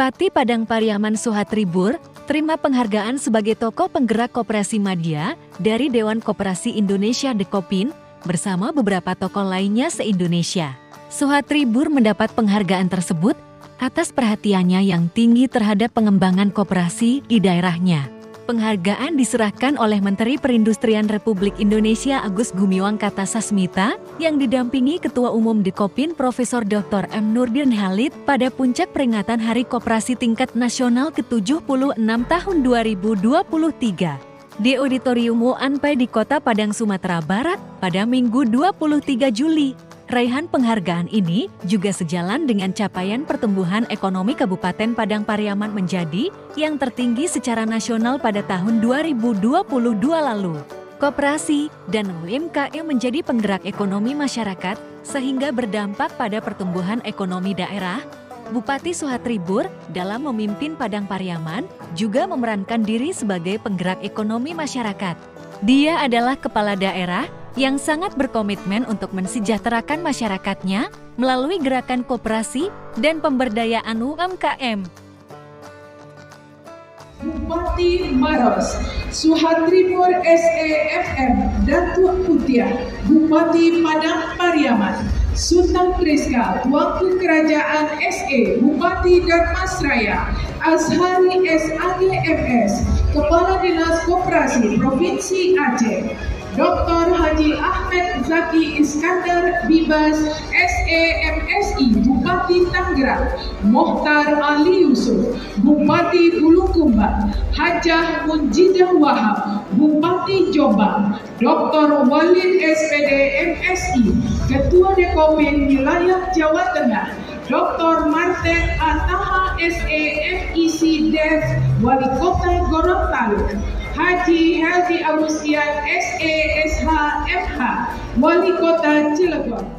Bupati Padang Pariaman Suhatri Bur terima penghargaan sebagai tokoh penggerak koperasi madya dari Dewan Koperasi Indonesia Dekopin bersama beberapa tokoh lainnya se-Indonesia. Suhatri Bur mendapat penghargaan tersebut atas perhatiannya yang tinggi terhadap pengembangan koperasi di daerahnya. Penghargaan diserahkan oleh Menteri Perindustrian Republik Indonesia Agus Gumiwang Kartasasmita yang didampingi Ketua Umum Dekopin Profesor Dr. M. Nurdin Halid pada puncak peringatan Hari Koperasi Tingkat Nasional ke-76 tahun 2023 di Auditorium UANPAI di Kota Padang, Sumatera Barat pada Minggu 23 Juli. Raihan penghargaan ini juga sejalan dengan capaian pertumbuhan ekonomi Kabupaten Padang Pariaman menjadi yang tertinggi secara nasional pada tahun 2022 lalu. Koperasi dan UMKM menjadi penggerak ekonomi masyarakat sehingga berdampak pada pertumbuhan ekonomi daerah. Bupati Suhatri Bur dalam memimpin Padang Pariaman juga memerankan diri sebagai penggerak ekonomi masyarakat. Dia adalah kepala daerah yang sangat berkomitmen untuk mensejahterakan masyarakatnya melalui gerakan koperasi dan pemberdayaan UMKM. Bupati Maros, Suhatri Bur SEFM, Datuk Mutia, Bupati Padang Pariaman, Sultan Priska, Tuanku Kerajaan SE, Bupati Darmasraya, Azhari SAGMS, Kepala Dinas Koperasi Provinsi Aceh, Dr. Haji Ahmed Zaki Iskandar Bibas SEMSI, Bupati Tangerang, Mohtar Ali Yusuf, Bupati Bulukumba, Hajah Munjidah Wahab, Bupati Jombang, Dr. Walid SPD MSI, Ketua Dekopin Wilayah Jawa Tengah, Dr. Martin Ataha SEFEC Dev, Wali Kota Gorontalo, Haji Heldi Agustian SESH MH, Wali Kota Cilegon.